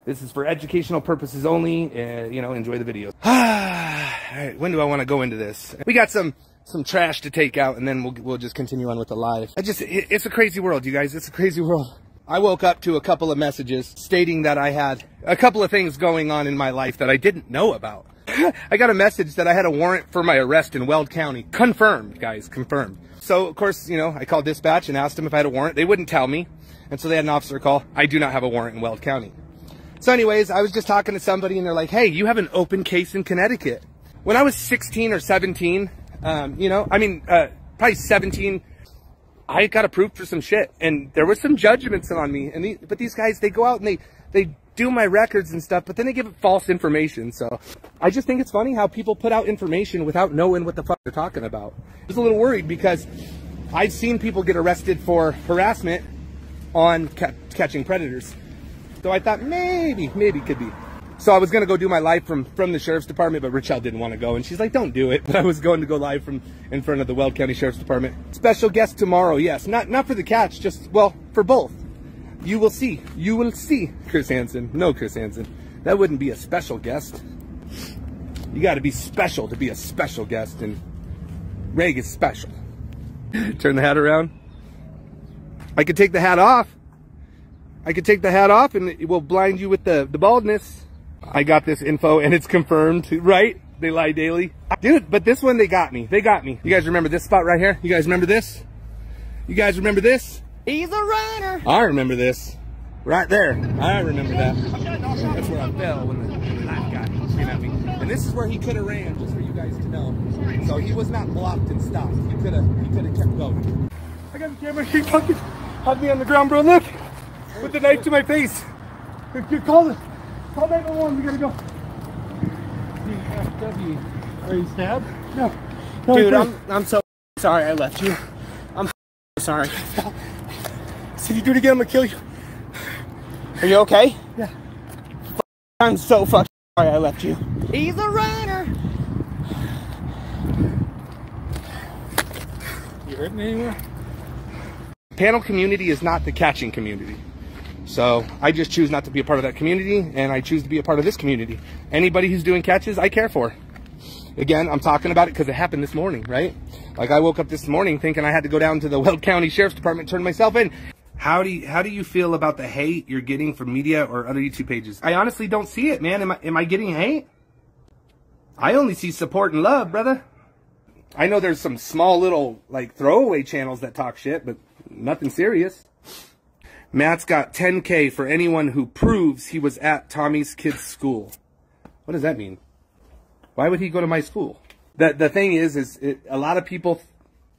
This is for educational purposes only. You know, enjoy the video. All right, when do I want to go into this? We got some trash to take out, and then we'll just continue on with the live. It's a crazy world, you guys. It's a crazy world. I woke up to a couple of messages stating that I had a couple of things going on in my life that I didn't know about. I got a message that I had a warrant for my arrest in Weld County. Confirmed, guys, confirmed. So, of course, you know, I called dispatch and asked them if I had a warrant. They wouldn't tell me. And so they had an officer call. I do not have a warrant in Weld County. So anyways, I was just talking to somebody and they're like, hey, you have an open case in Connecticut. When I was 16 or 17, you know, I mean, probably 17, I got approved for some shit. And there were some judgments on me. But these guys, they go out and they do my records and stuff, but then they give false information. So I just think it's funny how people put out information without knowing what the fuck they're talking about. I was a little worried because I've seen people get arrested for harassment on catching predators. So I thought maybe it could be. So I was going to go do my live from the Sheriff's Department, but Richelle didn't want to go. And she's like, don't do it. But I was going to go live from in front of the Weld County Sheriff's Department. Special guest tomorrow, yes. Not for the catch, just, well, for both. You will see. You will see Chris Hansen. No, Chris Hansen. That wouldn't be a special guest. You got to be special to be a special guest. And Reg is special. Turn the hat around. I could take the hat off. I could take the hat off and it will blind you with the baldness. I got this info and it's confirmed, right? They lie daily. Dude, but this one, they got me. They got me. You guys remember this spot right here? You guys remember this? You guys remember this? He's a runner. I remember this. Right there. I remember that. That's where I fell when the knife guy came at me. And this is where he could have ran, just for you guys to know. So he was not blocked and stopped. He could have kept going. I got the camera. She fucking had me on the ground, bro. Look. With the knife to my face. Call 911. We gotta go. Are you stabbed? No. Dude, I'm so sorry I left you. I'm sorry. So if you do it again, I'm gonna kill you. Are you okay? Yeah. I'm so fucking sorry I left you. He's a runner. You hurting anywhere? Panel community is not the catching community. So I just choose not to be a part of that community, and I choose to be a part of this community. Anybody who's doing catches, I care for. Again, I'm talking about it because it happened this morning, right? Like I woke up this morning thinking I had to go down to the Weld County Sheriff's Department and turn myself in. How do you feel about the hate you're getting from media or other YouTube pages? I honestly don't see it, man. Am I getting hate? I only see support and love, brother. I know there's some small little like throwaway channels that talk shit, but nothing serious. Matt's got 10K for anyone who proves he was at Tommy's kid's school. What does that mean? Why would he go to my school? The thing is a lot of people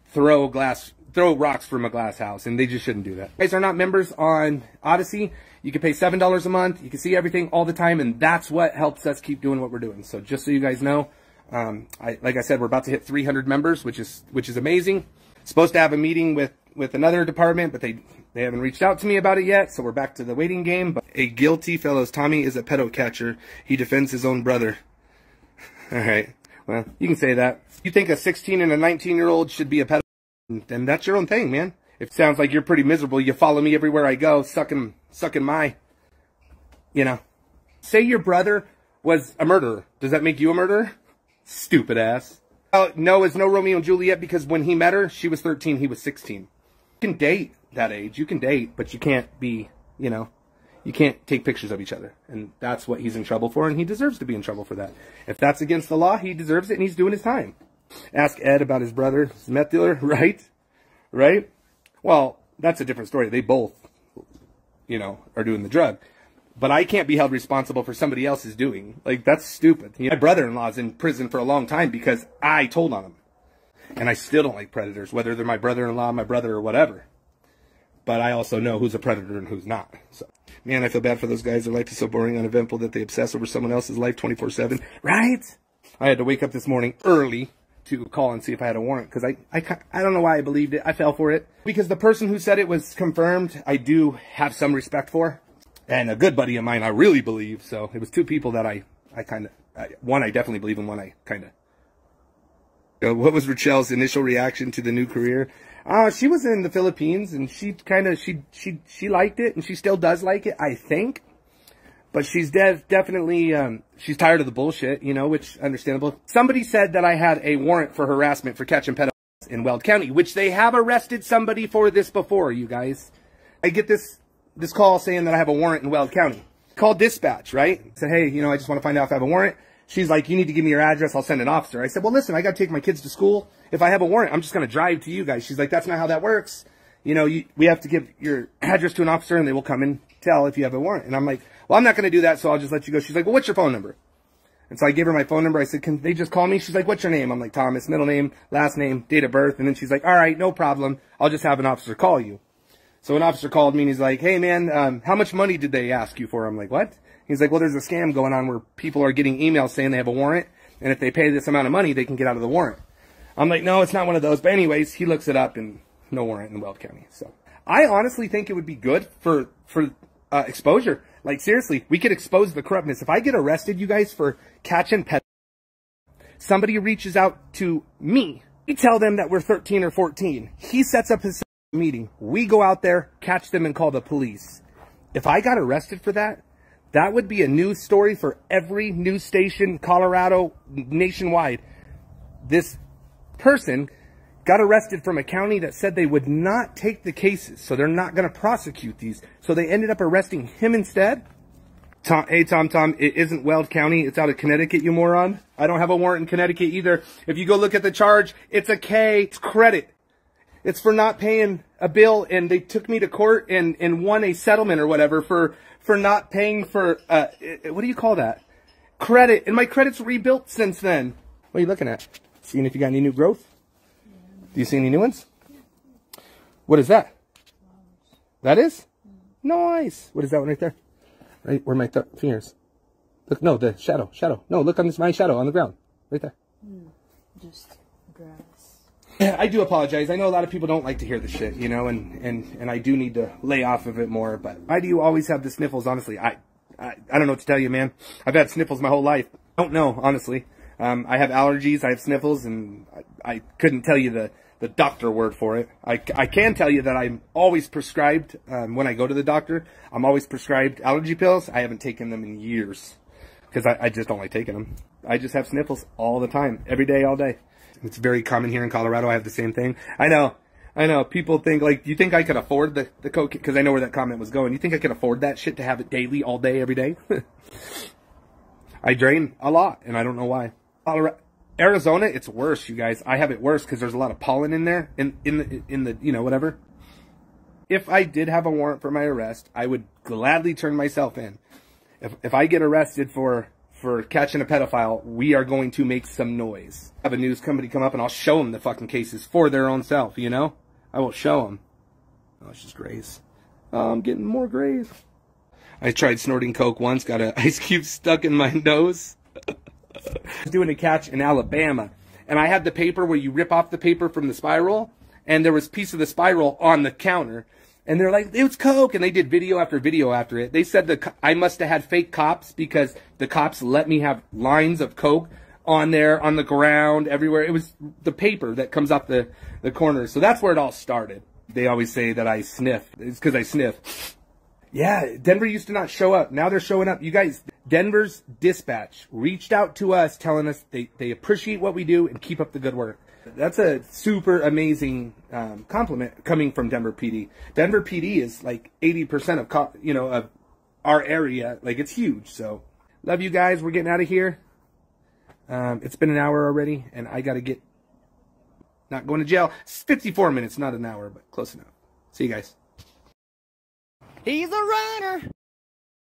throw rocks from a glass house, and they just shouldn't do that. If you guys are not members on Odyssey, you can pay $7 a month. You can see everything all the time, and that's what helps us keep doing what we're doing. So just so you guys know, like I said, we're about to hit 300 members, which is amazing. Supposed to have a meeting with another department, but they haven't reached out to me about it yet, so we're back to the waiting game. But a guilty fellows, Tommy is a pedo catcher. He defends his own brother. All right, well, you can say that. You think a 16 and a 19-year-old should be a pedo, then that's your own thing, man. It sounds like you're pretty miserable. You follow me everywhere I go, sucking my, you know. Say your brother was a murderer. Does that make you a murderer? Stupid ass. No, it's no Romeo and Juliet because when he met her, she was 13, he was 16. You can date that age. You can date, but you can't be, you know, you can't take pictures of each other. And that's what he's in trouble for, and he deserves to be in trouble for that. If that's against the law, he deserves it, and he's doing his time. Ask Ed about his brother, his meth dealer, right? Right? Well, that's a different story. They both, you know, are doing the drug. But I can't be held responsible for somebody else's doing. Like, that's stupid. You know, my brother-in-law's in prison for a long time because I told on him. And I still don't like predators, whether they're my brother-in-law, my brother, or whatever. But I also know who's a predator and who's not. So, man, I feel bad for those guys. Their life is so boring, uneventful that they obsess over someone else's life 24/7. Right? I had to wake up this morning early to call and see if I had a warrant because I don't know why I believed it. I fell for it. Because the person who said it was confirmed, I do have some respect for. And a good buddy of mine, I really believe. So it was two people that I one I definitely believe in, one I kind of. What was Richelle's initial reaction to the new career? She was in the Philippines and she liked it and she still does like it, I think. But she's definitely, she's tired of the bullshit, you know, which understandable. Somebody said that I had a warrant for harassment for catching pedophiles in Weld County, which they have arrested somebody for this before, you guys. I get this call saying that I have a warrant in Weld County. Called dispatch, right? Said, hey, you know, I just want to find out if I have a warrant. She's like, you need to give me your address. I'll send an officer. I said, well, listen, I got to take my kids to school. If I have a warrant, I'm just going to drive to you guys. She's like, that's not how that works. You know, we have to give your address to an officer and they will come and tell if you have a warrant. And I'm like, well, I'm not going to do that, so I'll just let you go. She's like, well, what's your phone number? And so I gave her my phone number. I said, can they just call me? She's like, what's your name? I'm like, Thomas, middle name, last name, date of birth. And then she's like, all right, no problem. I'll just have an officer call you. So an officer called me and he's like, hey man, how much money did they ask you for? I'm like, what? He's like, well, there's a scam going on where people are getting emails saying they have a warrant. And if they pay this amount of money, they can get out of the warrant. I'm like, no, it's not one of those. But anyways, he looks it up and no warrant in Weld County. So I honestly think it would be good for exposure. Like, seriously, we could expose the corruptness. If I get arrested, you guys, for catching pet, somebody reaches out to me. We tell them that we're 13 or 14. He sets up his meeting. We go out there, catch them, and call the police. If I got arrested for that, that would be a news story for every news station, Colorado, nationwide. This person got arrested from a county that said they would not take the cases, so they're not going to prosecute these. So they ended up arresting him instead. Hey, Tom, it isn't Weld County. It's out of Connecticut, you moron. I don't have a warrant in Connecticut either. If you go look at the charge, it's a K. It's credit. It's for not paying a bill, and they took me to court and won a settlement or whatever for not paying for, what do you call that? Credit. And my credit's rebuilt since then. What are you looking at? Seeing if you got any new growth? Do you see any new ones? What is that? That is? Nice. What is that one right there? Right where my fingers. Look, no, the shadow. No, look on this, my shadow on the ground. Right there. Just grass. Yeah, I do apologize. I know a lot of people don't like to hear the shit, you know, and I do need to lay off of it more. But why do you always have the sniffles, honestly? I don't know what to tell you, man. I've had sniffles my whole life. I don't know, honestly. I have allergies, I have sniffles, and I couldn't tell you the doctor word for it. I can tell you that I'm always prescribed, when I go to the doctor, I'm always prescribed allergy pills. I haven't taken them in years, because I just don't like taking them. I just have sniffles all the time, every day, all day. It's very common here in Colorado. I have the same thing. I know. People think, like, do you think I could afford the coke? Because I know where that comment was going. You think I could afford that shit to have it daily, all day, every day? I drain a lot, and I don't know why. Arizona, it's worse, you guys. I have it worse because there's a lot of pollen in there, in the you know, whatever. If I did have a warrant for my arrest, I would gladly turn myself in. If I get arrested for catching a pedophile, we are going to make some noise. Have a news company come up and I'll show them the fucking cases for their own self, you know? I will show them. Oh, it's just grays. Oh, I'm getting more grays. I tried snorting coke once, got an ice cube stuck in my nose. I was doing a catch in Alabama, and I had the paper where you rip off the paper from the spiral, and there was a piece of the spiral on the counter, and they're like, it was coke, and they did video after video after it. They said I must have had fake cops because the cops let me have lines of coke on there, on the ground, everywhere. It was the paper that comes off the corners. So that's where it all started. They always say that I sniff. It's because I sniff. Yeah, Denver used to not show up. Now they're showing up. You guys, Denver's dispatch reached out to us telling us they appreciate what we do and keep up the good work. That's a super amazing compliment coming from Denver PD. Denver PD is like 80% of our area. Like, it's huge. So love you guys. We're getting out of here. It's been an hour already, and I got to get, not going to jail. It's 54 minutes, not an hour, but close enough. See you guys. He's a runner.